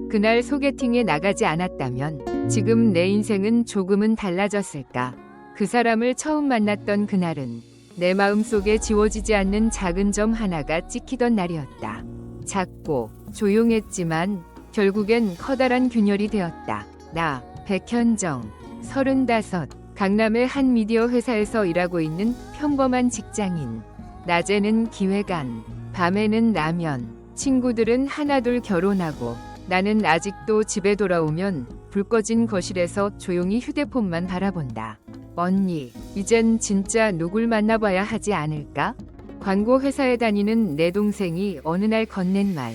그날 소개팅에 나가지 않았다면 지금 내 인생은 조금은 달라졌을까? 그 사람을 처음 만났던 그날은 내 마음속에 지워지지 않는 작은 점 하나가 찍히던 날이었다. 작고 조용했지만 결국엔 커다란 균열이 되었다. 나 백현정 35 강남의 한 미디어 회사에서 일하고 있는 평범한 직장인. 낮에는 기획안, 밤에는 라면. 친구들은 하나둘 결혼하고 나는 아직도 집에 돌아오면 불 꺼진 거실에서 조용히 휴대폰만 바라본다. 언니, 이젠 진짜 누굴 만나봐야 하지 않을까? 광고 회사에 다니는 내 동생이 어느 날 건넨 말.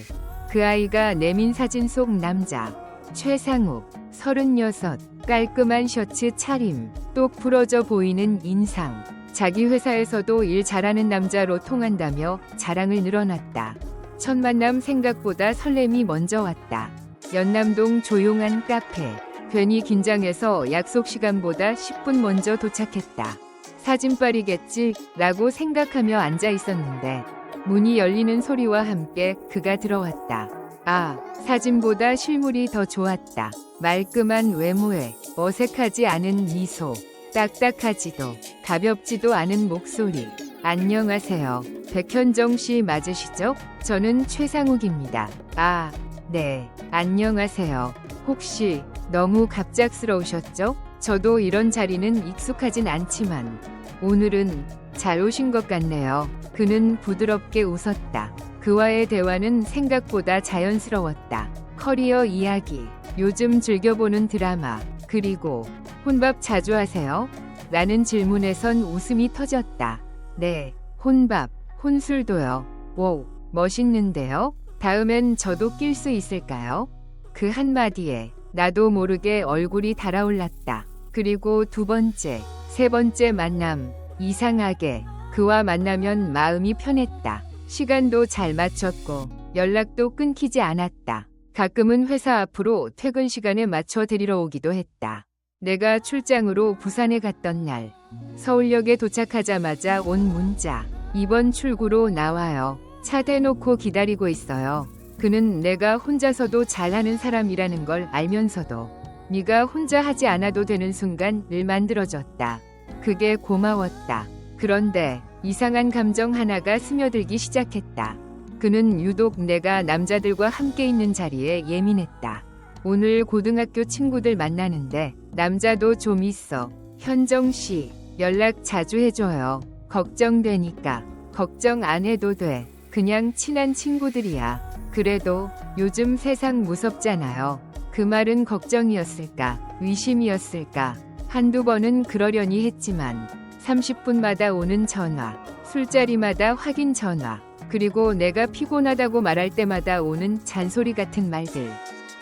그 아이가 내민 사진 속 남자. 최상욱, 36, 깔끔한 셔츠 차림, 똑 부러져 보이는 인상. 자기 회사에서도 일 잘하는 남자로 통한다며 자랑을 늘어놨다. 첫 만남 생각보다 설렘이 먼저 왔다. 연남동 조용한 카페. 괜히 긴장해서 약속 시간보다 10분 먼저 도착했다. 사진빨이겠지 라고 생각하며 앉아 있었는데 문이 열리는 소리와 함께 그가 들어왔다. 아, 사진보다 실물이 더 좋았다. 말끔한 외모에 어색하지 않은 미소, 딱딱하지도 가볍지도 않은 목소리. 안녕하세요. 백현정 씨 맞으시죠? 저는 최상욱입니다. 아, 네. 안녕하세요. 혹시 너무 갑작스러우셨죠? 저도 이런 자리는 익숙하진 않지만 오늘은 잘 오신 것 같네요. 그는 부드럽게 웃었다. 그와의 대화는 생각보다 자연스러웠다. 커리어 이야기, 요즘 즐겨보는 드라마, 그리고 혼밥 자주 하세요? 라는 질문에선 웃음이 터졌다. 네, 혼밥, 혼술도요. 오, 멋있는데요? 다음엔 저도 낄 수 있을까요? 그 한마디에 나도 모르게 얼굴이 달아올랐다. 그리고 두 번째, 세 번째 만남. 이상하게 그와 만나면 마음이 편했다. 시간도 잘 맞췄고 연락도 끊기지 않았다. 가끔은 회사 앞으로 퇴근 시간에 맞춰 데리러 오기도 했다. 내가 출장으로 부산에 갔던 날, 서울역에 도착하자마자 온 문자. 이번 출구로 나와요. 차 대놓고 기다리고 있어요. 그는 내가 혼자서도 잘하는 사람이라는 걸 알면서도 네가 혼자 하지 않아도 되는 순간을 만들어줬다. 그게 고마웠다. 그런데 이상한 감정 하나가 스며들기 시작했다. 그는 유독 내가 남자들과 함께 있는 자리에 예민했다. 오늘 고등학교 친구들 만나는데 남자도 좀 있어. 현정 씨, 연락 자주 해줘요. 걱정되니까. 걱정 안 해도 돼. 그냥 친한 친구들이야. 그래도 요즘 세상 무섭잖아요. 그 말은 걱정이었을까? 위심이었을까? 한두 번은 그러려니 했지만 30분마다 오는 전화, 술자리마다 확인 전화, 그리고 내가 피곤하다고 말할 때마다 오는 잔소리 같은 말들.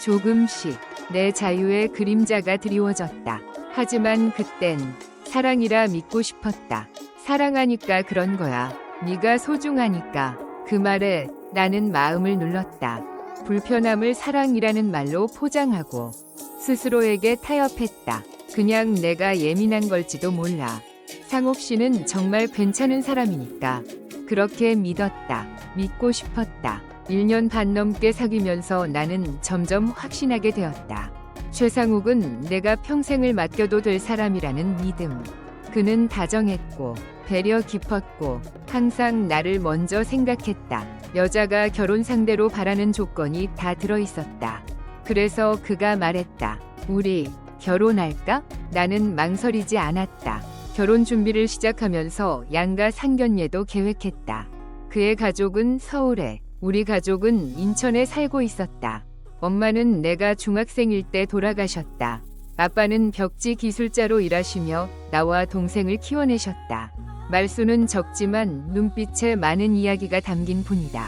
조금씩 내 자유의 그림자가 드리워졌다. 하지만 그땐 사랑이라 믿고 싶었다. 사랑하니까 그런 거야. 네가 소중하니까. 그 말에 나는 마음을 눌렀다. 불편함을 사랑이라는 말로 포장하고 스스로에게 타협했다. 그냥 내가 예민한 걸지도 몰라. 상욱 씨는 정말 괜찮은 사람이니까. 그렇게 믿었다. 믿고 싶었다. 1년 반 넘게 사귀면서 나는 점점 확신하게 되었다. 최상욱은 내가 평생을 맡겨도 될 사람이라는 믿음. 그는 다정했고 배려 깊었고 항상 나를 먼저 생각했다. 여자가 결혼 상대로 바라는 조건이 다 들어있었다. 그래서 그가 말했다. 우리 결혼할까? 나는 망설이지 않았다. 결혼 준비를 시작하면서 양가 상견례도 계획했다. 그의 가족은 서울에, 우리 가족은 인천에 살고 있었다. 엄마는 내가 중학생일 때 돌아가셨다. 아빠는 벽지 기술자로 일하시며 나와 동생을 키워내셨다. 말수는 적지만 눈빛에 많은 이야기가 담긴 분이다.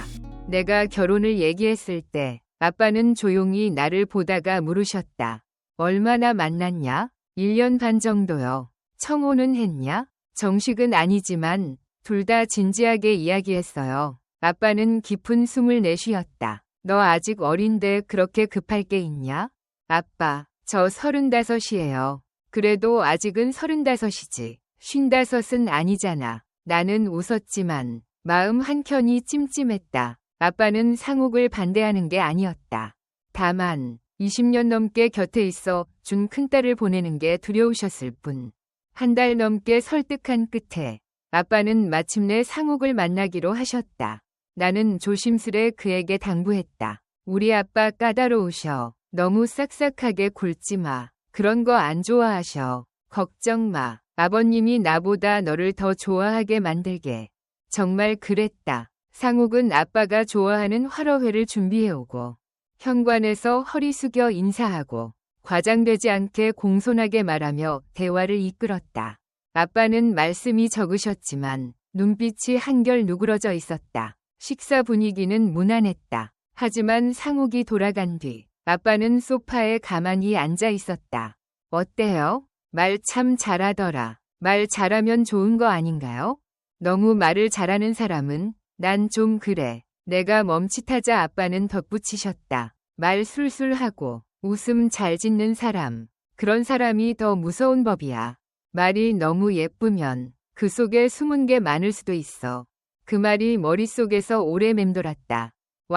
내가 결혼을 얘기했을 때 아빠는 조용히 나를 보다가 물으셨다. 얼마나 만났냐? 1년 반 정도요. 청혼은 했냐? 정식은 아니지만 둘 다 진지하게 이야기했어요. 아빠는 깊은 숨을 내쉬었다. 너 아직 어린데 그렇게 급할 게 있냐? 아빠, 저 35이에요. 그래도 아직은 35이지. 55은 아니잖아. 나는 웃었지만 마음 한켠이 찜찜했다. 아빠는 상욱을 반대하는 게 아니었다. 다만 20년 넘게 곁에 있어 준 큰딸을 보내는 게 두려우셨을 뿐. 한 달 넘게 설득한 끝에 아빠는 마침내 상욱을 만나기로 하셨다. 나는 조심스레 그에게 당부했다. 우리 아빠 까다로우셔. 너무 싹싹하게 굴지 마. 그런 거 안 좋아하셔. 걱정 마. 아버님이 나보다 너를 더 좋아하게 만들게. 정말 그랬다. 상욱은 아빠가 좋아하는 화로회를 준비해오고 현관에서 허리 숙여 인사하고 과장되지 않게 공손하게 말하며 대화를 이끌었다. 아빠는 말씀이 적으셨지만 눈빛이 한결 누그러져 있었다. 식사 분위기는 무난했다. 하지만 상욱이 돌아간 뒤 아빠는 소파에 가만히 앉아 있었다. 어때요? 말 참 잘하더라. 말 잘하면 좋은 거 아닌가요? 너무 말을 잘하는 사람은 난 좀 그래. 내가 멈칫하자 아빠는 덧붙이셨다. 말 술술하고 웃음 잘 짓는 사람. 그런 사람이 더 무서운 법이야. 말이 너무 예쁘면 그 속에 숨은 게 많을 수도 있어. 그 말이 머릿속에서 오래 맴돌았다.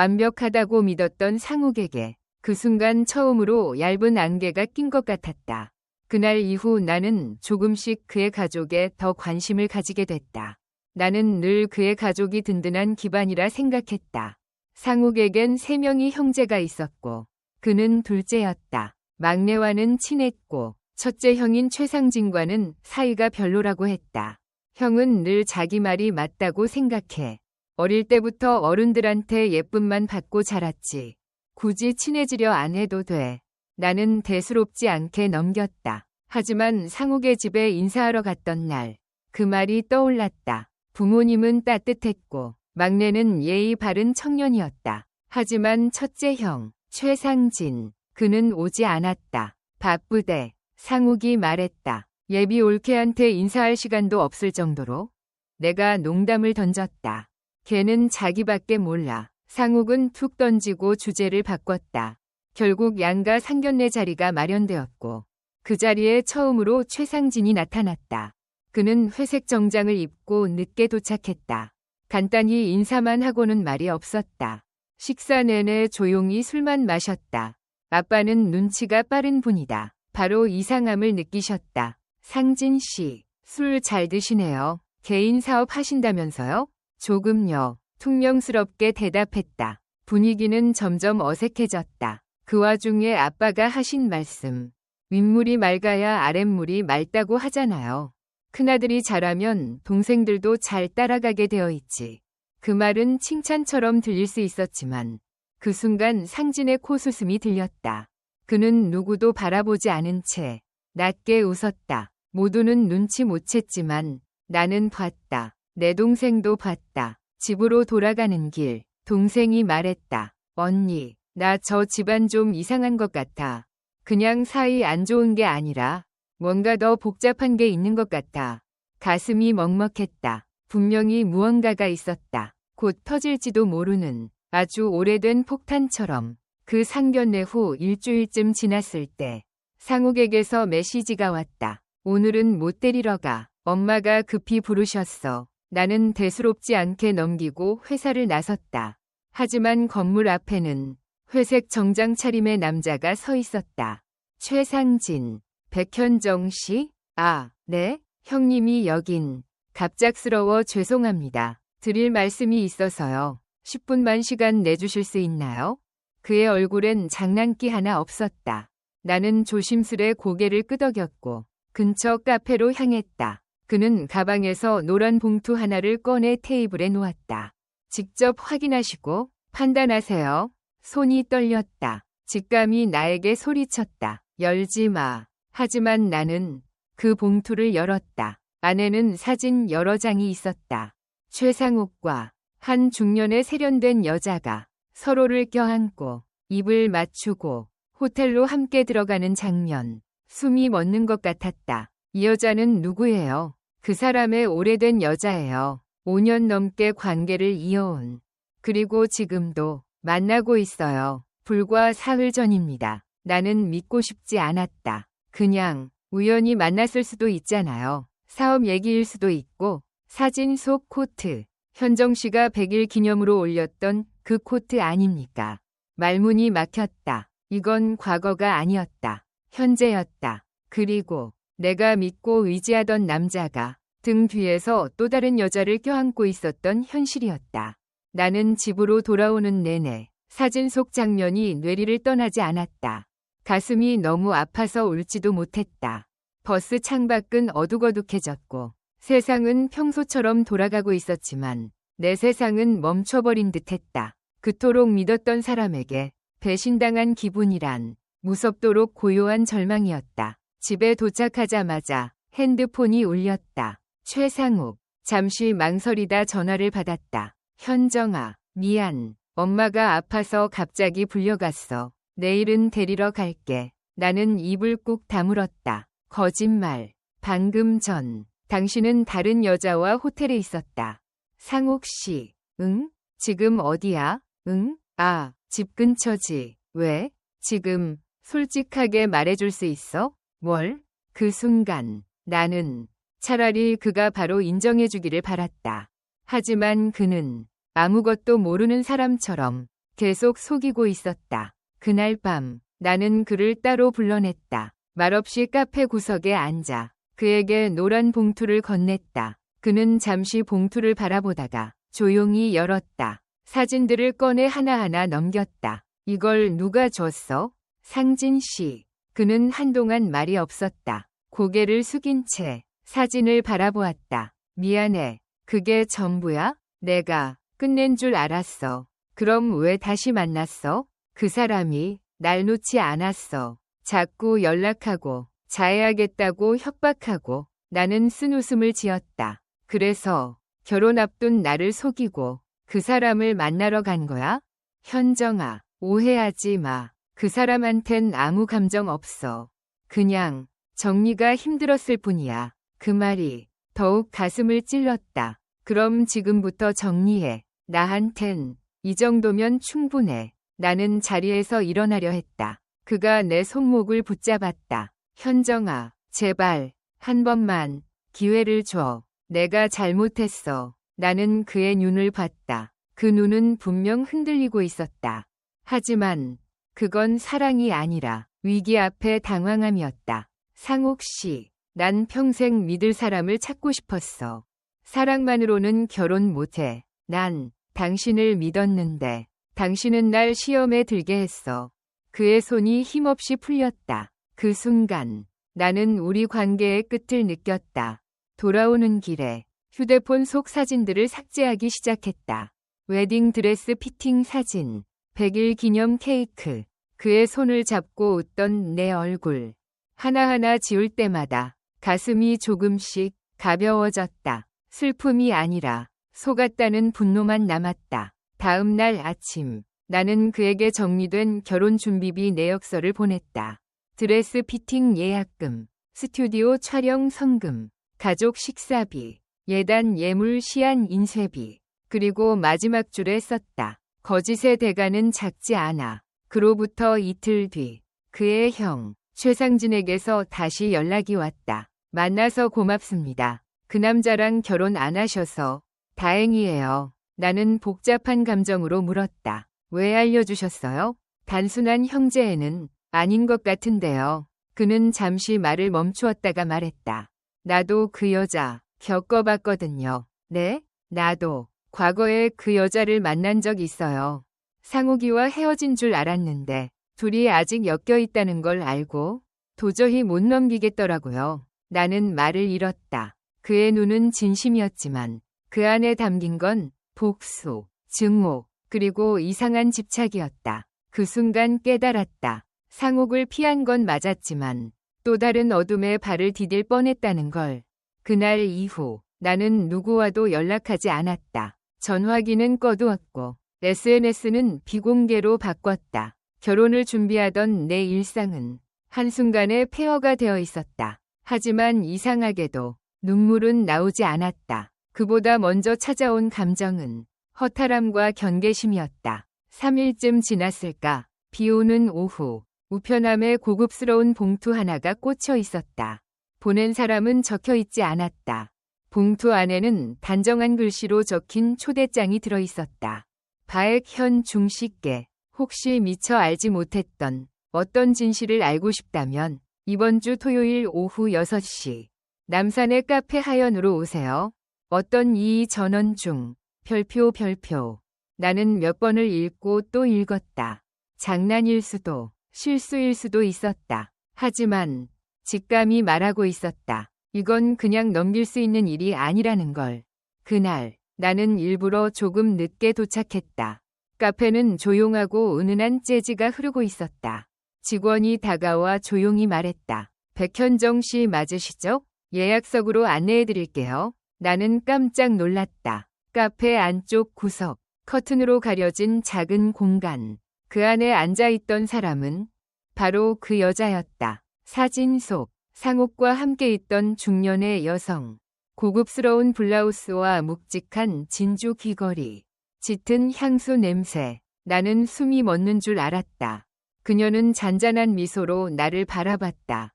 완벽하다고 믿었던 상욱에게 그 순간 처음으로 얇은 안개가 낀 것 같았다. 그날 이후 나는 조금씩 그의 가족에 더 관심을 가지게 됐다. 나는 늘 그의 가족이 든든한 기반이라 생각했다. 상욱에겐 3명의 형제가 있었고 그는 둘째였다. 막내와는 친했고 첫째 형인 최상진과는 사이가 별로라고 했다. 형은 늘 자기 말이 맞다고 생각해. 어릴 때부터 어른들한테 예쁨만 받고 자랐지. 굳이 친해지려 안 해도 돼. 나는 대수롭지 않게 넘겼다. 하지만 상욱의 집에 인사하러 갔던 날, 그 말이 떠올랐다. 부모님은 따뜻했고 막내는 예의 바른 청년이었다. 하지만 첫째 형, 최상진, 그는 오지 않았다. 바쁘대. 상욱이 말했다. 예비 올케한테 인사할 시간도 없을 정도로. 내가 농담을 던졌다. 걔는 자기밖에 몰라. 상욱은 툭 던지고 주제를 바꿨다. 결국 양가 상견례 자리가 마련되었고 그 자리에 처음으로 최상진이 나타났다. 그는 회색 정장을 입고 늦게 도착했다. 간단히 인사만 하고는 말이 없었다. 식사 내내 조용히 술만 마셨다. 아빠는 눈치가 빠른 분이다. 바로 이상함을 느끼셨다. 상진 씨, 술 잘 드시네요. 개인 사업 하신다면서요? 조금요. 퉁명스럽게 대답했다. 분위기는 점점 어색해졌다. 그 와중에 아빠가 하신 말씀. 윗물이 맑아야 아랫물이 맑다고 하잖아요. 큰아들이 잘하면 동생들도 잘 따라가게 되어 있지. 그 말은 칭찬처럼 들릴 수 있었지만 그 순간 상진의 코웃음이 들렸다. 그는 누구도 바라보지 않은 채 낮게 웃었다. 모두는 눈치 못 챘지만 나는 봤다. 내 동생도 봤다. 집으로 돌아가는 길, 동생이 말했다. 언니, 나 저 집안 좀 이상한 것 같아. 그냥 사이 안 좋은 게 아니라 뭔가 더 복잡한 게 있는 것 같아. 가슴이 먹먹했다. 분명히 무언가가 있었다. 곧 터질지도 모르는 아주 오래된 폭탄처럼. 그 상견례 후 일주일쯤 지났을 때 상욱에게서 메시지가 왔다. 오늘은 못 데리러 가. 엄마가 급히 부르셨어. 나는 대수롭지 않게 넘기고 회사를 나섰다. 하지만 건물 앞에는 회색 정장 차림의 남자가 서 있었다. 최상진, 백현정 씨? 아, 네? 형님이 여긴. 갑작스러워 죄송합니다. 드릴 말씀이 있어서요. 10분만 시간 내주실 수 있나요? 그의 얼굴엔 장난기 하나 없었다. 나는 조심스레 고개를 끄덕였고 근처 카페로 향했다. 그는 가방에서 노란 봉투 하나를 꺼내 테이블에 놓았다. 직접 확인하시고 판단하세요. 손이 떨렸다. 직감이 나에게 소리쳤다. 열지 마. 하지만 나는 그 봉투를 열었다. 안에는 사진 여러 장이 있었다. 최상욱과 한 중년의 세련된 여자가 서로를 껴안고 입을 맞추고 호텔로 함께 들어가는 장면. 숨이 멎는 것 같았다. 이 여자는 누구예요? 그 사람의 오래된 여자예요. 5년 넘게 관계를 이어온. 그리고 지금도 만나고 있어요. 불과 사흘 전입니다. 나는 믿고 싶지 않았다. 그냥 우연히 만났을 수도 있잖아요. 사업 얘기일 수도 있고. 사진 속 코트. 현정 씨가 100일 기념으로 올렸던 그 코트 아닙니까? 말문이 막혔다. 이건 과거가 아니었다. 현재였다. 그리고 내가 믿고 의지하던 남자가 등 뒤에서 또 다른 여자를 껴안고 있었던 현실이었다. 나는 집으로 돌아오는 내내 사진 속 장면이 뇌리를 떠나지 않았다. 가슴이 너무 아파서 울지도 못했다. 버스 창밖은 어둑어둑해졌고 세상은 평소처럼 돌아가고 있었지만 내 세상은 멈춰버린 듯했다. 그토록 믿었던 사람에게 배신당한 기분이란 무섭도록 고요한 절망이었다. 집에 도착하자마자 핸드폰이 울렸다. 최상욱. 잠시 망설이다 전화를 받았다. 현정아, 미안. 엄마가 아파서 갑자기 불려갔어. 내일은 데리러 갈게. 나는 입을 꾹 다물었다. 거짓말. 방금 전 당신은 다른 여자와 호텔에 있었다. 상욱 씨. 응? 지금 어디야? 응? 아, 집 근처지. 왜? 지금 솔직하게 말해줄 수 있어? 뭘? 그 순간 나는 차라리 그가 바로 인정해주기를 바랐다. 하지만 그는 아무것도 모르는 사람처럼 계속 속이고 있었다. 그날 밤 나는 그를 따로 불러냈다. 말없이 카페 구석에 앉아 그에게 노란 봉투를 건넸다. 그는 잠시 봉투를 바라보다가 조용히 열었다. 사진들을 꺼내 하나하나 넘겼다. 이걸 누가 줬어? 상진 씨. 그는 한동안 말이 없었다. 고개를 숙인 채 사진을 바라보았다. 미안해. 그게 전부야? 내가 끝낸 줄 알았어. 그럼 왜 다시 만났어? 그 사람이 날 놓지 않았어. 자꾸 연락하고 자해하겠다고 협박하고. 나는 쓴웃음을 지었다. 그래서 결혼 앞둔 나를 속이고 그 사람을 만나러 간 거야? 현정아, 오해하지 마. 그 사람한텐 아무 감정 없어. 그냥 정리가 힘들었을 뿐이야. 그 말이 더욱 가슴을 찔렀다. 그럼 지금부터 정리해. 나한텐 이 정도면 충분해. 나는 자리에서 일어나려 했다. 그가 내 손목을 붙잡았다. 현정아, 제발 한 번만 기회를 줘. 내가 잘못했어. 나는 그의 눈을 봤다. 그 눈은 분명 흔들리고 있었다. 하지만 그건 사랑이 아니라 위기 앞에 당황함이었다. 상욱 씨, 난 평생 믿을 사람을 찾고 싶었어. 사랑만으로는 결혼 못해. 난 당신을 믿었는데 당신은 날 시험에 들게 했어. 그의 손이 힘없이 풀렸다. 그 순간 나는 우리 관계의 끝을 느꼈다. 돌아오는 길에 휴대폰 속 사진들을 삭제하기 시작했다. 웨딩 드레스 피팅 사진, 100일 기념 케이크, 그의 손을 잡고 웃던 내 얼굴. 하나하나 지울 때마다 가슴이 조금씩 가벼워졌다. 슬픔이 아니라 속았다는 분노만 남았다. 다음 날 아침, 나는 그에게 정리된 결혼 준비비 내역서를 보냈다. 드레스 피팅 예약금, 스튜디오 촬영 성금, 가족 식사비, 예단 예물 시안 인쇄비, 그리고 마지막 줄에 썼다. 거짓의 대가는 작지 않아. 그로부터 이틀 뒤, 그의 형, 최상진에게서 다시 연락이 왔다. 만나서 고맙습니다. 그 남자랑 결혼 안 하셔서 다행이에요. 나는 복잡한 감정으로 물었다. 왜 알려주셨어요? 단순한 형제애는 아닌 것 같은데요. 그는 잠시 말을 멈추었다가 말했다. 나도 그 여자 겪어봤거든요. 네? 나도 과거에 그 여자를 만난 적 있어요. 상욱이와 헤어진 줄 알았는데 둘이 아직 엮여 있다는 걸 알고 도저히 못 넘기겠더라고요. 나는 말을 잃었다. 그의 눈은 진심이었지만 그 안에 담긴 건 복수, 증오, 그리고 이상한 집착이었다. 그 순간 깨달았다. 상욱을 피한 건 맞았지만 또 다른 어둠에 발을 디딜 뻔했다는 걸. 그날 이후 나는 누구와도 연락하지 않았다. 전화기는 꺼두었고 SNS는 비공개로 바꿨다. 결혼을 준비하던 내 일상은 한순간에 폐허가 되어 있었다. 하지만 이상하게도 눈물은 나오지 않았다. 그보다 먼저 찾아온 감정은 허탈함과 경계심이었다. 3일쯤 지났을까? 비 오는 오후, 우편함에 고급스러운 봉투 하나가 꽂혀 있었다. 보낸 사람은 적혀 있지 않았다. 봉투 안에는 단정한 글씨로 적힌 초대장이 들어 있었다. 바액현 중씨께 혹시 미처 알지 못했던 어떤 진실을 알고 싶다면 이번 주 토요일 오후 6시 남산의 카페 하연으로 오세요. 어떤 이 전원 중 별표. 나는 몇 번을 읽고 또 읽었다. 장난일 수도 실수일 수도 있었다. 하지만 직감이 말하고 있었다. 이건 그냥 넘길 수 있는 일이 아니라는 걸. 그날 나는 일부러 조금 늦게 도착했다. 카페는 조용하고 은은한 재즈가 흐르고 있었다. 직원이 다가와 조용히 말했다. 백현정 씨 맞으시죠? 예약석으로 안내해드릴게요. 나는 깜짝 놀랐다. 카페 안쪽 구석, 커튼으로 가려진 작은 공간. 그 안에 앉아있던 사람은 바로 그 여자였다. 사진 속 상옥과 함께 있던 중년의 여성. 고급스러운 블라우스와 묵직한 진주 귀걸이. 짙은 향수 냄새. 나는 숨이 멎는 줄 알았다. 그녀는 잔잔한 미소로 나를 바라봤다.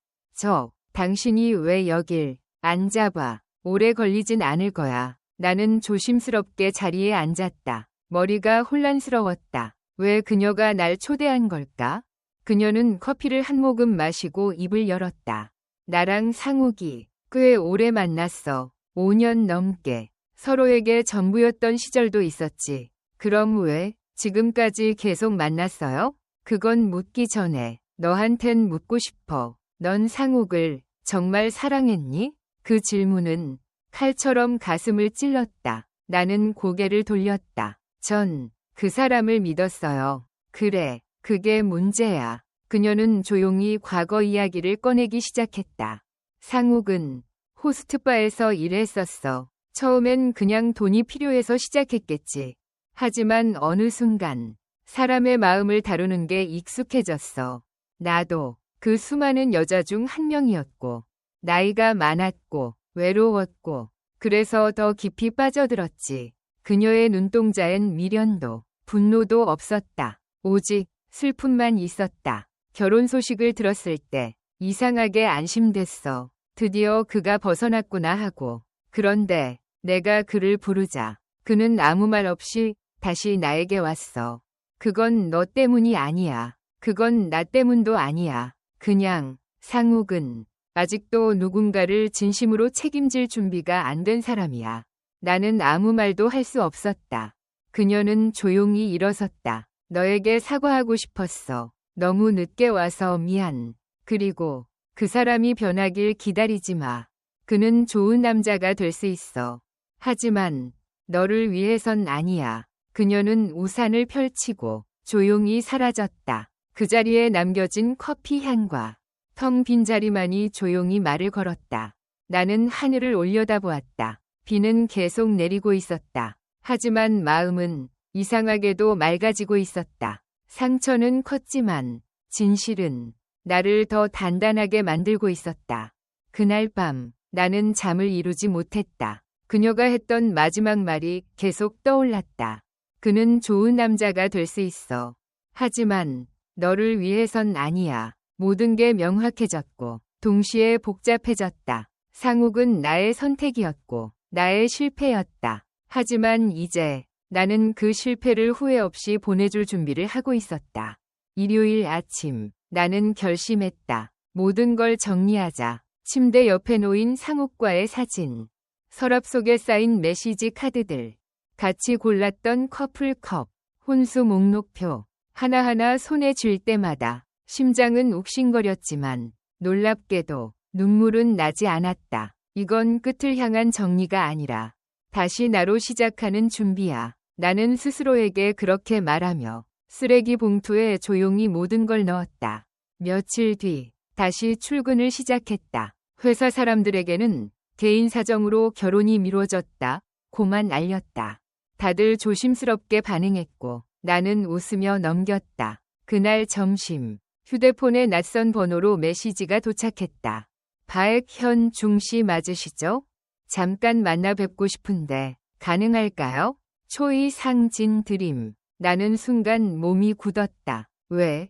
당신이 왜 여길 앉아봐. 오래 걸리진 않을 거야. 나는 조심스럽게 자리에 앉았다. 머리가 혼란스러웠다. 왜 그녀가 날 초대한 걸까? 그녀는 커피를 한 모금 마시고 입을 열었다. 나랑 상욱이 꽤 오래 만났어. 5년 넘게. 서로에게 전부였던 시절도 있었지. 그럼 왜 지금까지 계속 만났어요? 그건 묻기 전에 너한텐 묻고 싶어. 넌 상욱을 정말 사랑했니? 그 질문은 칼처럼 가슴을 찔렀다. 나는 고개를 돌렸다. 전 그 사람을 믿었어요. 그래, 그게 문제야. 그녀는 조용히 과거 이야기를 꺼내기 시작했다. 상욱은 호스트바에서 일했었어. 처음엔 그냥 돈이 필요해서 시작했겠지. 하지만 어느 순간 사람의 마음을 다루는 게 익숙해졌어. 나도 그 수많은 여자 중 한 명이었고, 나이가 많았고, 외로웠고, 그래서 더 깊이 빠져들었지. 그녀의 눈동자엔 미련도, 분노도 없었다. 오직 슬픔만 있었다. 결혼 소식을 들었을 때 이상하게 안심됐어. 드디어 그가 벗어났구나 하고. 그런데 내가 그를 부르자 그는 아무 말 없이 다시 나에게 왔어. 그건 너 때문이 아니야. 그건 나 때문도 아니야. 그냥 상욱은 아직도 누군가를 진심으로 책임질 준비가 안 된 사람이야. 나는 아무 말도 할 수 없었다. 그녀는 조용히 일어섰다. 너에게 사과하고 싶었어. 너무 늦게 와서 미안. 그리고 그 사람이 변하길 기다리지 마. 그는 좋은 남자가 될 수 있어. 하지만 너를 위해선 아니야. 그녀는 우산을 펼치고 조용히 사라졌다. 그 자리에 남겨진 커피 향과 텅 빈 자리만이 조용히 말을 걸었다. 나는 하늘을 올려다보았다. 비는 계속 내리고 있었다. 하지만 마음은 이상하게도 맑아지고 있었다. 상처는 컸지만 진실은 나를 더 단단하게 만들고 있었다. 그날 밤 나는 잠을 이루지 못했다. 그녀가 했던 마지막 말이 계속 떠올랐다. 그는 좋은 남자가 될 수 있어. 하지만 너를 위해선 아니야. 모든 게 명확해졌고 동시에 복잡해졌다. 상욱은 나의 선택이었고 나의 실패였다. 하지만 이제 나는 그 실패를 후회 없이 보내줄 준비를 하고 있었다. 일요일 아침 나는 결심했다. 모든 걸 정리하자. 침대 옆에 놓인 상욱과의 사진, 서랍 속에 쌓인 메시지 카드들, 같이 골랐던 커플컵, 혼수 목록표, 하나하나 손에 쥘 때마다 심장은 욱신거렸지만 놀랍게도 눈물은 나지 않았다. 이건 끝을 향한 정리가 아니라 다시 나로 시작하는 준비야. 나는 스스로에게 그렇게 말하며 쓰레기 봉투에 조용히 모든 걸 넣었다. 며칠 뒤 다시 출근을 시작했다. 회사 사람들에게는 개인 사정으로 결혼이 미뤄졌다. 고만 알렸다. 다들 조심스럽게 반응했고 나는 웃으며 넘겼다. 그날 점심 휴대폰에 낯선 번호로 메시지가 도착했다. 바액현 중씨 맞으시죠? 잠깐 만나 뵙고 싶은데 가능할까요? 초이 상진 드림. 나는 순간 몸이 굳었다. 왜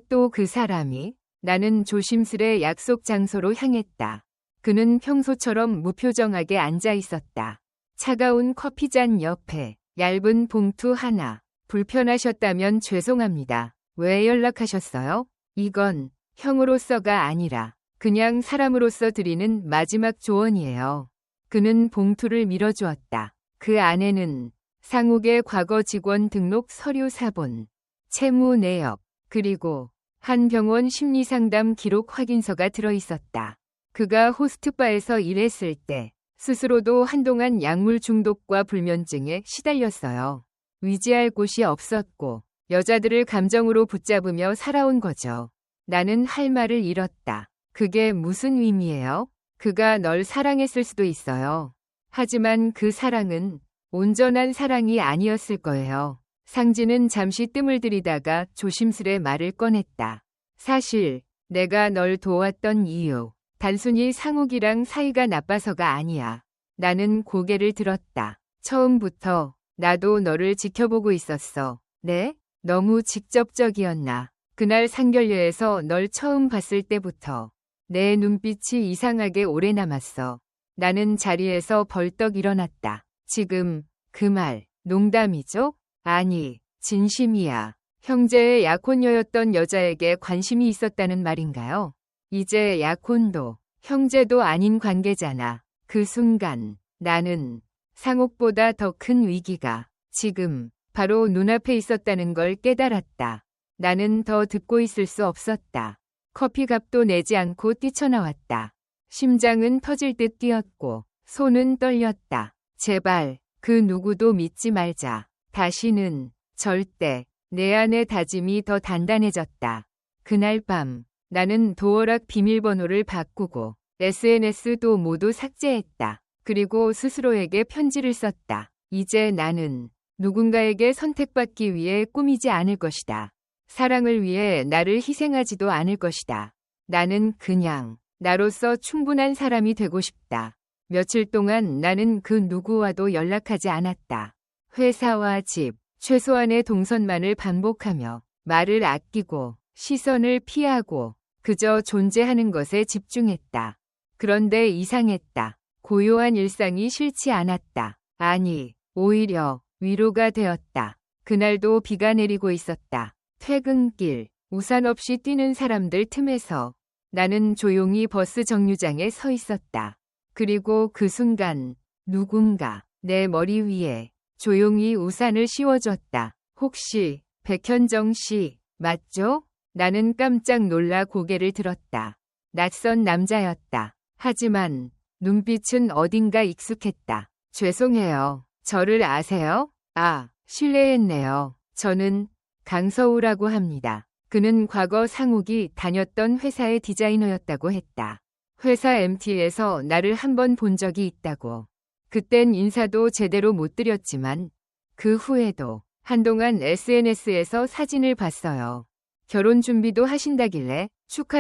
또 그 사람이? 나는 조심스레 약속 장소로 향했다. 그는 평소처럼 무표정하게 앉아 있었다. 차가운 커피잔 옆에 얇은 봉투 하나, 불편하셨다면 죄송합니다. 왜 연락하셨어요? 이건 형으로서가 아니라 그냥 사람으로서 드리는 마지막 조언이에요. 그는 봉투를 밀어주었다. 그 안에는 상욱의 과거 직원 등록 서류 사본, 채무 내역, 그리고 한 병원 심리상담 기록 확인서가 들어있었다. 그가 호스트바에서 일했을 때 스스로도 한동안 약물 중독과 불면증에 시달렸어요. 위지할 곳이 없었고 여자들을 감정으로 붙잡으며 살아온 거죠. 나는 할 말을 잃었다. 그게 무슨 의미예요? 그가 널 사랑했을 수도 있어요. 하지만 그 사랑은 온전한 사랑이 아니었을 거예요. 상진은 잠시 뜸을 들이다가 조심스레 말을 꺼냈다. 사실 내가 널 도왔던 이유, 단순히 상욱이랑 사이가 나빠서가 아니야. 나는 고개를 들었다. 처음부터 나도 너를 지켜보고 있었어. 네? 너무 직접적이었나? 그날 상결례에서 널 처음 봤을 때부터 내 눈빛이 이상하게 오래 남았어. 나는 자리에서 벌떡 일어났다. 지금 그 말 농담이죠? 아니, 진심이야. 형제의 약혼녀였던 여자에게 관심이 있었다는 말인가요? 이제 약혼도 형제도 아닌 관계잖아. 그 순간 나는 상옥보다 더 큰 위기가 지금 바로 눈앞에 있었다는 걸 깨달았다. 나는 더 듣고 있을 수 없었다. 커피값도 내지 않고 뛰쳐나왔다. 심장은 터질 듯 뛰었고 손은 떨렸다. 제발 그 누구도 믿지 말자. 다시는 절대. 내 안의 다짐이 더 단단해졌다. 그날 밤 나는 도어락 비밀번호를 바꾸고 SNS도 모두 삭제했다. 그리고 스스로에게 편지를 썼다. 이제 나는 누군가에게 선택받기 위해 꾸미지 않을 것이다. 사랑을 위해 나를 희생하지도 않을 것이다. 나는 그냥 나로서 충분한 사람이 되고 싶다. 며칠 동안 나는 그 누구와도 연락하지 않았다. 회사와 집, 최소한의 동선만을 반복하며 말을 아끼고 시선을 피하고 그저 존재하는 것에 집중했다. 그런데 이상했다. 고요한 일상이 싫지 않았다. 아니, 오히려 위로가 되었다. 그날도 비가 내리고 있었다. 퇴근길, 우산 없이 뛰는 사람들 틈에서 나는 조용히 버스 정류장에 서 있었다. 그리고 그 순간 누군가 내 머리 위에 조용히 우산을 씌워줬다. 혹시 백현정 씨 맞죠? 나는 깜짝 놀라 고개를 들었다. 낯선 남자였다. 하지만 눈빛은 어딘가 익숙했다. 죄송해요. 저를 아세요? 아, 실례했네요. 저는 강서우라고 합니다. 그는 과거 상욱이 다녔던 회사의 디자이너였다고 했다. 회사 MT에서 나를 한 번 본 적이 있다고. 그땐 인사도 제대로 못 드렸지만 그 후에도 한동안 SNS에서 사진을 봤어요. 결혼 준비도 하신다길래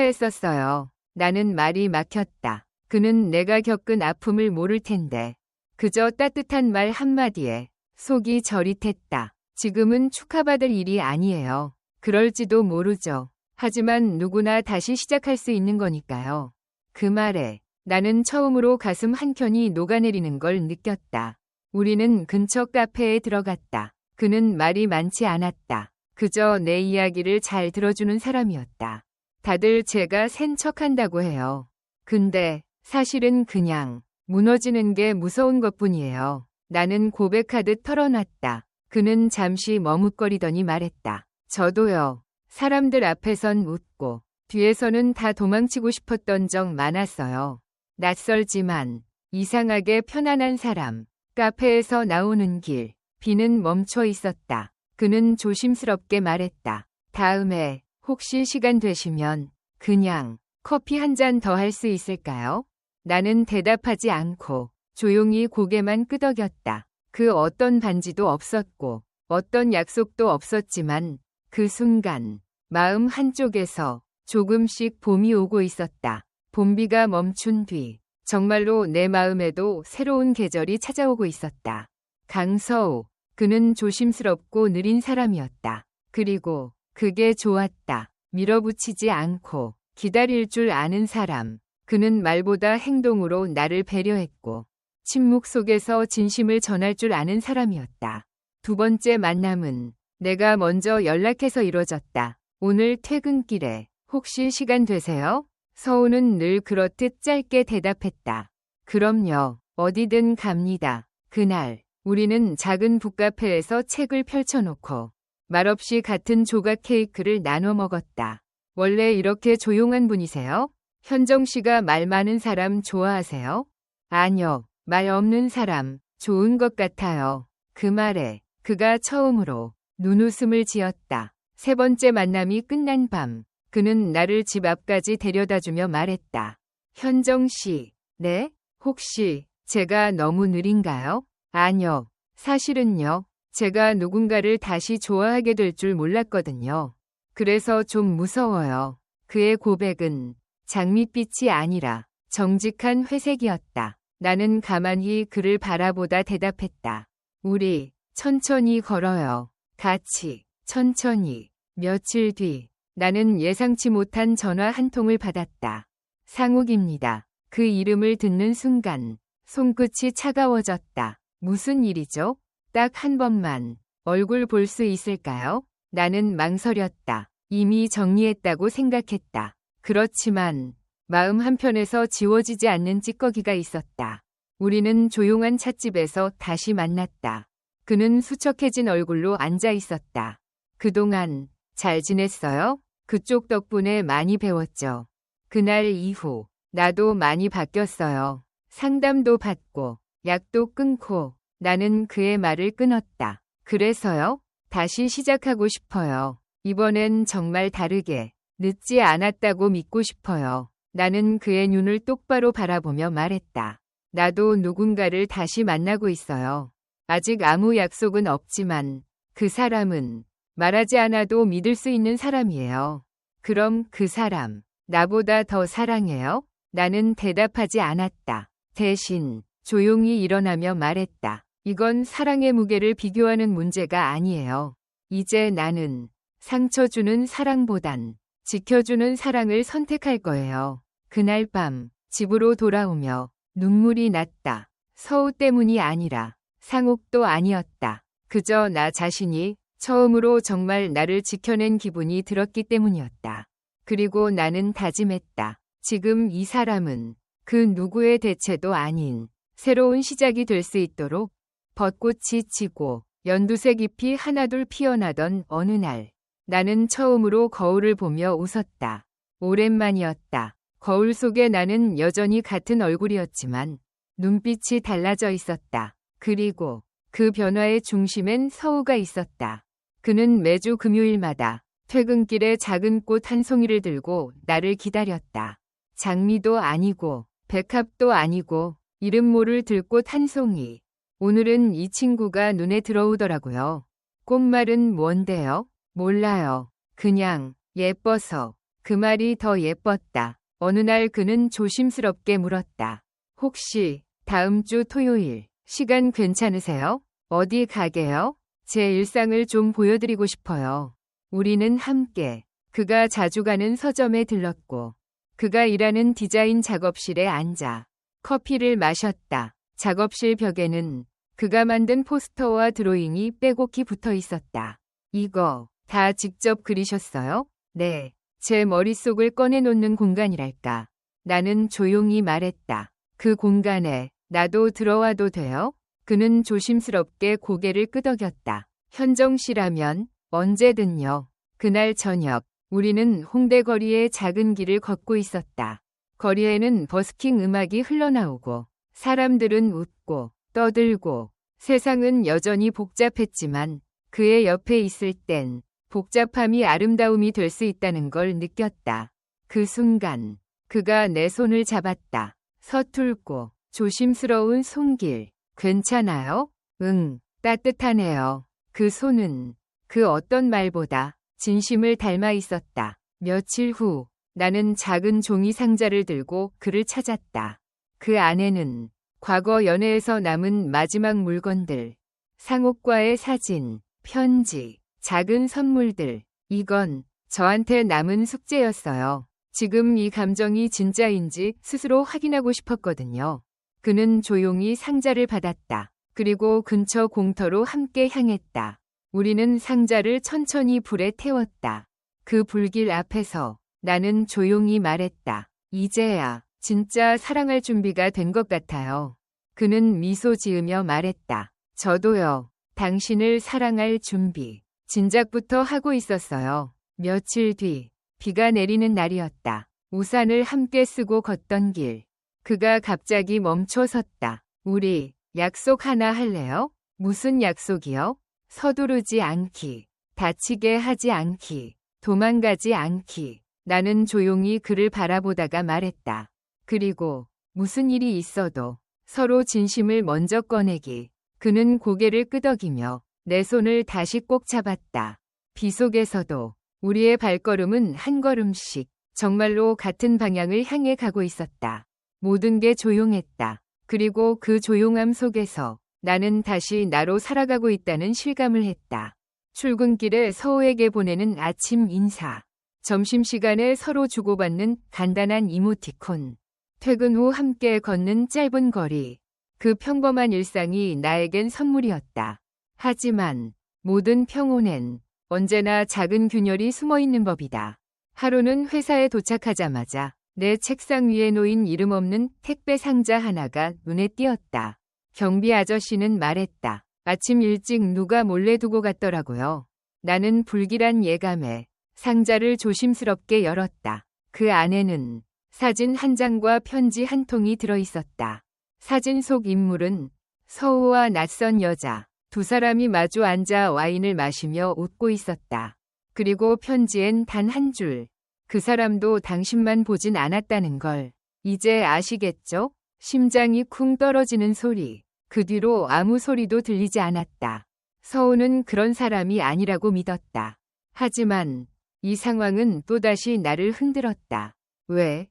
축하했었어요. 나는 말이 막혔다. 그는 내가 겪은 아픔을 모를 텐데 그저 따뜻한 말 한마디에 속이 저릿했다. 지금은 축하받을 일이 아니에요. 그럴지도 모르죠. 하지만 누구나 다시 시작할 수 있는 거니까요. 그 말에 나는 처음으로 가슴 한켠이 녹아내리는 걸 느꼈다. 우리는 근처 카페에 들어갔다. 그는 말이 많지 않았다. 그저 내 이야기를 잘 들어주는 사람이었다. 다들 제가 센 척한다고 해요. 근데 사실은 그냥 무너지는 게 무서운 것뿐이에요. 나는 고백하듯 털어놨다. 그는 잠시 머뭇거리더니 말했다. 저도요. 사람들 앞에선 웃고 뒤에서는 다 도망치고 싶었던 적 많았어요. 낯설지만 이상하게 편안한 사람. 카페에서 나오는 길. 비는 멈춰 있었다. 그는 조심스럽게 말했다. 다음에 혹시 시간 되시면 그냥 커피 한 잔 더 할 수 있을까요? 나는 대답하지 않고 조용히 고개만 끄덕였다. 그 어떤 반지도 없었고 어떤 약속도 없었지만 그 순간 마음 한쪽에서 조금씩 봄이 오고 있었다. 봄비가 멈춘 뒤 정말로 내 마음에도 새로운 계절이 찾아오고 있었다. 강서우. 그는 조심스럽고 느린 사람이었다. 그리고 그게 좋았다. 밀어붙이지 않고 기다릴 줄 아는 사람. 그는 말보다 행동으로 나를 배려했고 침묵 속에서 진심을 전할 줄 아는 사람이었다. 두 번째 만남은 내가 먼저 연락해서 이뤄졌다. 오늘 퇴근길에 혹시 시간 되세요? 서우는 늘 그렇듯 짧게 대답했다. 그럼요. 어디든 갑니다. 그날 우리는 작은 북카페에서 책을 펼쳐놓고 말없이 같은 조각 케이크를 나눠 먹었다. 원래 이렇게 조용한 분이세요? 현정 씨가 말 많은 사람 좋아하세요? 아니요. 말 없는 사람 좋은 것 같아요. 그 말에 그가 처음으로 눈웃음을 지었다. 세 번째 만남이 끝난 밤 그는 나를 집 앞까지 데려다주며 말했다. 현정 씨, 네? 혹시 제가 너무 느린가요? 아니요. 사실은요. 제가 누군가를 다시 좋아하게 될 줄 몰랐거든요. 그래서 좀 무서워요. 그의 고백은 장밋빛이 아니라 정직한 회색이었다. 나는 가만히 그를 바라보다 대답했다. 우리 천천히 걸어요. 같이 천천히. 며칠 뒤 나는 예상치 못한 전화 한 통을 받았다. 상욱입니다. 그 이름을 듣는 순간 손끝이 차가워졌다. 무슨 일이죠? 딱 한 번만 얼굴 볼 수 있을까요? 나는 망설였다. 이미 정리했다고 생각했다. 그렇지만 마음 한편에서 지워지지 않는 찌꺼기가 있었다. 우리는 조용한 찻집에서 다시 만났다. 그는 수척해진 얼굴로 앉아 있었다. 그동안 잘 지냈어요? 그쪽 덕분에 많이 배웠죠. 그날 이후 나도 많이 바뀌었어요. 상담도 받고 약도 끊고 나는 그의 말을 끊었다. 그래서요? 다시 시작하고 싶어요. 이번엔 정말 다르게 늦지 않았다고 믿고 싶어요. 나는 그의 눈을 똑바로 바라보며 말했다. 나도 누군가를 다시 만나고 있어요. 아직 아무 약속은 없지만 그 사람은 말하지 않아도 믿을 수 있는 사람이에요. 그럼 그 사람 나보다 더 사랑해요? 나는 대답하지 않았다. 대신 조용히 일어나며 말했다. 이건 사랑의 무게를 비교하는 문제가 아니에요. 이제 나는 상처 주는 사랑보단 지켜주는 사랑을 선택할 거예요. 그날 밤 집으로 돌아오며 눈물이 났다. 서우 때문이 아니라 상욱도 아니었다. 그저 나 자신이 처음으로 정말 나를 지켜낸 기분이 들었기 때문이었다. 그리고 나는 다짐했다. 지금 이 사람은 그 누구의 대체도 아닌 새로운 시작이 될 수 있도록 벚꽃이 지고 연두색 잎이 하나둘 피어나던 어느 날 나는 처음으로 거울을 보며 웃었다. 오랜만이었다. 거울 속에 나는 여전히 같은 얼굴이었지만 눈빛이 달라져 있었다. 그리고 그 변화의 중심엔 서우가 있었다. 그는 매주 금요일마다 퇴근길에 작은 꽃 한 송이를 들고 나를 기다렸다. 장미도 아니고 백합도 아니고 이름 모를 들꽃 한 송이. 오늘은 이 친구가 눈에 들어오더라고요. 꽃말은 뭔데요? 몰라요. 그냥 예뻐서. 그 말이 더 예뻤다. 어느 날 그는 조심스럽게 물었다. 혹시 다음 주 토요일 시간 괜찮으세요? 어디 가게요? 제 일상을 좀 보여드리고 싶어요. 우리는 함께 그가 자주 가는 서점에 들렀고 그가 일하는 디자인 작업실에 앉아 커피를 마셨다. 작업실 벽에는 그가 만든 포스터와 드로잉이 빼곡히 붙어 있었다. 이거 다 직접 그리셨어요? 네. 제 머릿속을 꺼내놓는 공간이랄까. 나는 조용히 말했다. 그 공간에 나도 들어와도 돼요? 그는 조심스럽게 고개를 끄덕였다. 현정 씨라면 언제든요. 그날 저녁 우리는 홍대 거리의 작은 길을 걷고 있었다. 거리에는 버스킹 음악이 흘러나오고 사람들은 웃고 떠들고 세상은 여전히 복잡했지만 그의 옆에 있을 땐 복잡함이 아름다움이 될 수 있다는 걸 느꼈다. 그 순간 그가 내 손을 잡았다. 서툴고 조심스러운 손길. 괜찮아요? 응, 따뜻하네요. 그 손은 그 어떤 말보다 진심을 닮아 있었다. 며칠 후 나는 작은 종이 상자를 들고 그를 찾았다. 그 안에는 과거 연애에서 남은 마지막 물건들, 상옥과의 사진, 편지, 작은 선물들. 이건 저한테 남은 숙제였어요. 지금 이 감정이 진짜인지 스스로 확인하고 싶었거든요. 그는 조용히 상자를 받았다. 그리고 근처 공터로 함께 향했다. 우리는 상자를 천천히 불에 태웠다. 그 불길 앞에서 나는 조용히 말했다. 이제야 진짜 사랑할 준비가 된 것 같아요. 그는 미소 지으며 말했다. 저도요. 당신을 사랑할 준비. 진작부터 하고 있었어요. 며칠 뒤 비가 내리는 날이었다. 우산을 함께 쓰고 걷던 길. 그가 갑자기 멈춰 섰다. 우리 약속 하나 할래요? 무슨 약속이요? 서두르지 않기. 다치게 하지 않기. 도망가지 않기. 나는 조용히 그를 바라보다가 말했다. 그리고 무슨 일이 있어도 서로 진심을 먼저 꺼내기. 그는 고개를 끄덕이며 내 손을 다시 꼭 잡았다. 비 속에서도 우리의 발걸음은 한 걸음씩 정말로 같은 방향을 향해 가고 있었다. 모든 게 조용했다. 그리고 그 조용함 속에서 나는 다시 나로 살아가고 있다는 실감을 했다. 출근길에 서우에게 보내는 아침 인사. 점심시간에 서로 주고받는 간단한 이모티콘. 퇴근 후 함께 걷는 짧은 거리. 그 평범한 일상이 나에겐 선물이었다. 하지만 모든 평온엔 언제나 작은 균열이 숨어있는 법이다. 하루는 회사에 도착하자마자 내 책상 위에 놓인 이름 없는 택배 상자 하나가 눈에 띄었다. 경비 아저씨는 말했다. 아침 일찍 누가 몰래 두고 갔더라고요. 나는 불길한 예감에 상자를 조심스럽게 열었다. 그 안에는 사진 한 장과 편지 한 통이 들어있었다. 사진 속 인물은 서우와 낯선 여자, 두 사람이 마주 앉아 와인을 마시며 웃고 있었다. 그리고 편지엔 단 한 줄. 그 사람도 당신만 보진 않았다는 걸. 이제 아시겠죠? 심장이 쿵 떨어지는 소리. 그 뒤로 아무 소리도 들리지 않았다. 서우는 그런 사람이 아니라고 믿었다. 하지만 이 상황은 또다시 나를 흔들었다. 왜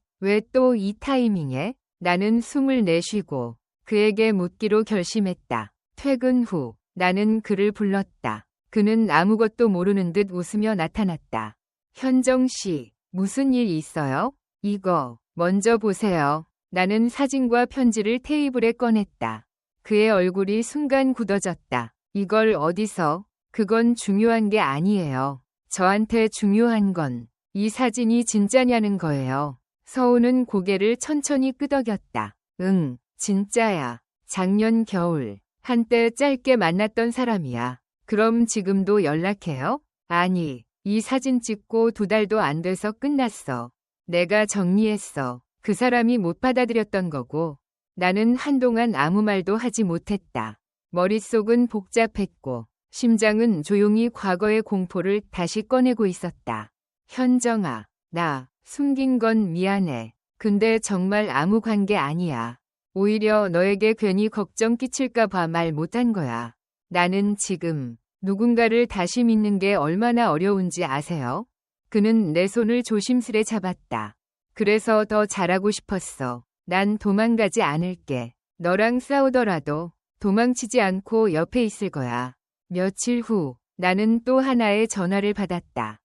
또 이 타이밍에? 나는 숨을 내쉬고 그에게 묻기로 결심했다. 퇴근 후 나는 그를 불렀다. 그는 아무것도 모르는 듯 웃으며 나타났다. 현정 씨, 무슨 일 있어요? 이거 먼저 보세요. 나는 사진과 편지를 테이블에 꺼냈다. 그의 얼굴이 순간 굳어졌다. 이걸 어디서? 그건 중요한 게 아니에요. 저한테 중요한 건 이 사진이 진짜냐는 거예요. 서우는 고개를 천천히 끄덕였다. 응, 진짜야. 작년 겨울 한때 짧게 만났던 사람이야. 그럼 지금도 연락해요? 아니, 이 사진 찍고 2달도 안 돼서 끝났어. 내가 정리했어. 그 사람이 못 받아들였던 거고. 나는 한동안 아무 말도 하지 못했다. 머릿속은 복잡했고 심장은 조용히 과거의 공포를 다시 꺼내고 있었다. 현정아, 나 숨긴 건 미안해. 근데 정말 아무 관계 아니야. 오히려 너에게 괜히 걱정 끼칠까 봐 말 못한 거야. 나는 지금 누군가를 다시 믿는 게 얼마나 어려운지 아세요? 그는 내 손을 조심스레 잡았다. 그래서 더 잘하고 싶었어. 난 도망가지 않을게. 너랑 싸우더라도 도망치지 않고 옆에 있을 거야. 며칠 후 나는 또 하나의 전화를 받았다.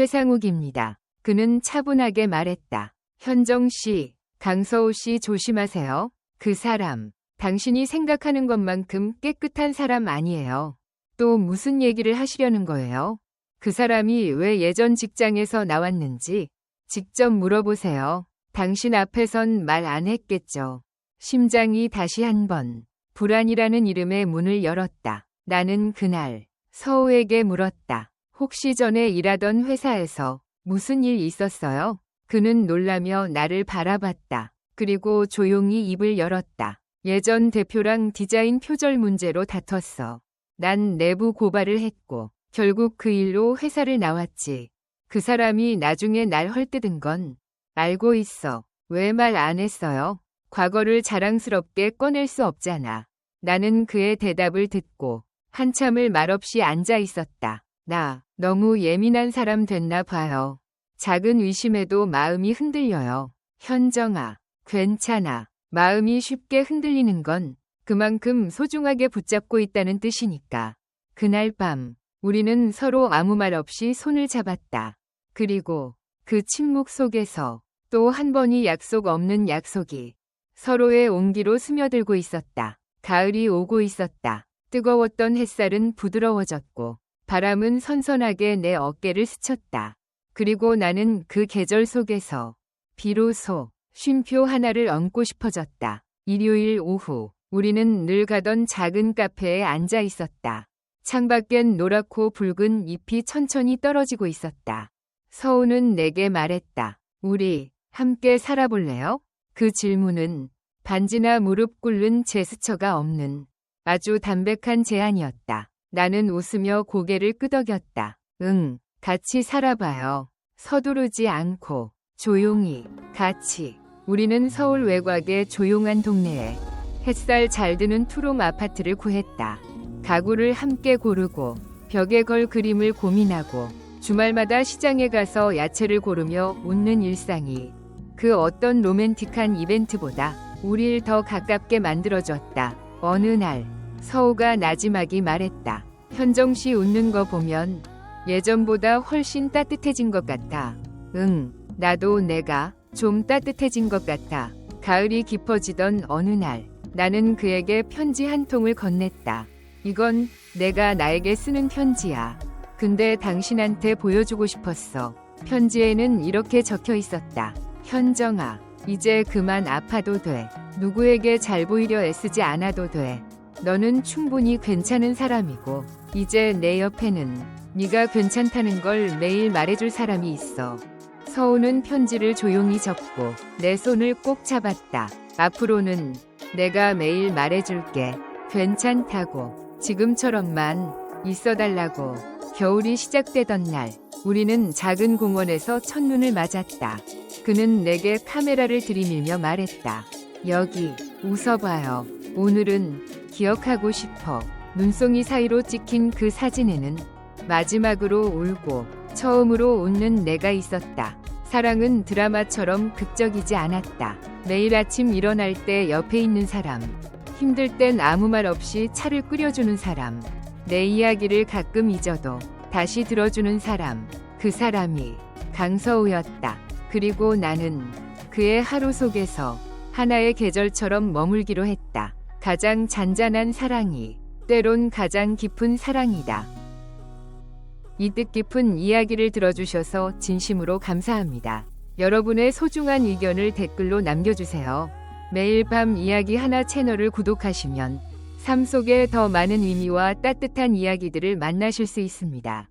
최상욱입니다. 그는 차분하게 말했다. 현정 씨, 강서우 씨 조심하세요. 그 사람, 당신이 생각하는 것만큼 깨끗한 사람 아니에요. 또 무슨 얘기를 하시려는 거예요? 그 사람이 왜 예전 직장에서 나왔는지 직접 물어보세요. 당신 앞에선 말 안 했겠죠. 심장이 다시 한번 불안이라는 이름의 문을 열었다. 나는 그날 서우에게 물었다. 혹시 전에 일하던 회사에서 무슨 일 있었어요? 그는 놀라며 나를 바라봤다. 그리고 조용히 입을 열었다. 예전 대표랑 디자인 표절 문제로 다퉜어. 난 내부 고발을 했고 결국 그 일로 회사를 나왔지. 그 사람이 나중에 날 헐뜯은 건 알고 있어. 왜 말 안 했어요? 과거를 자랑스럽게 꺼낼 수 없잖아. 나는 그의 대답을 듣고 한참을 말없이 앉아 있었다. 나 너무 예민한 사람 됐나 봐요. 작은 의심에도 마음이 흔들려요. 현정아, 괜찮아. 마음이 쉽게 흔들리는 건 그만큼 소중하게 붙잡고 있다는 뜻이니까. 그날 밤 우리는 서로 아무 말 없이 손을 잡았다. 그리고 그 침묵 속에서 또 한 번이 약속 없는 약속이 서로의 온기로 스며들고 있었다. 가을이 오고 있었다. 뜨거웠던 햇살은 부드러워졌고 바람은 선선하게 내 어깨를 스쳤다. 그리고 나는 그 계절 속에서 비로소 쉼표 하나를 얹고 싶어졌다. 일요일 오후 우리는 늘 가던 작은 카페에 앉아 있었다. 창밖엔 노랗고 붉은 잎이 천천히 떨어지고 있었다. 서우는 내게 말했다. 우리 함께 살아볼래요? 그 질문은 반지나 무릎 꿇는 제스처가 없는 아주 담백한 제안이었다. 나는 웃으며 고개를 끄덕였다. 응, 같이 살아봐요. 서두르지 않고 조용히 같이. 우리는 서울 외곽의 조용한 동네에 햇살 잘 드는 투룸 아파트를 구했다. 가구를 함께 고르고 벽에 걸 그림을 고민하고 주말마다 시장에 가서 야채를 고르며 웃는 일상이 그 어떤 로맨틱한 이벤트보다 우릴 더 가깝게 만들어줬다. 어느 날 서우가 나지막이 말했다. 현정씨 웃는 거 보면 예전보다 훨씬 따뜻해진 것 같아. 응, 나도 내가 좀 따뜻해진 것 같아. 가을이 깊어지던 어느 날 나는 그에게 편지 한 통을 건넸다. 이건 내가 나에게 쓰는 편지야. 근데 당신한테 보여주고 싶었어. 편지에는 이렇게 적혀 있었다. 현정아, 이제 그만 아파도 돼. 누구에게 잘 보이려 애쓰지 않아도 돼. 너는 충분히 괜찮은 사람이고 이제 내 옆에는 네가 괜찮다는 걸 매일 말해줄 사람이 있어. 서우는 편지를 조용히 접고 내 손을 꼭 잡았다. 앞으로는 내가 매일 말해줄게. 괜찮다고. 지금처럼만 있어달라고. 겨울이 시작되던 날 우리는 작은 공원에서 첫눈을 맞았다. 그는 내게 카메라를 들이밀며 말했다. 여기 웃어봐요. 오늘은 기억하고 싶어. 눈송이 사이로 찍힌 그 사진에는 마지막으로 울고 처음으로 웃는 내가 있었다. 사랑은 드라마처럼 극적이지 않았다. 매일 아침 일어날 때 옆에 있는 사람, 힘들 땐 아무 말 없이 차를 끓여주는 사람, 내 이야기를 가끔 잊어도 다시 들어주는 사람, 그 사람이 강서우였다. 그리고 나는 그의 하루 속에서 하나의 계절처럼 머물기로 했다. 가장 잔잔한 사랑이 때론 가장 깊은 사랑이다. 이 뜻깊은 이야기를 들어주셔서 진심으로 감사합니다. 여러분의 소중한 의견을 댓글로 남겨주세요. 매일 밤 이야기 하나 채널을 구독하시면 삶 속에 더 많은 의미와 따뜻한 이야기들을 만나실 수 있습니다.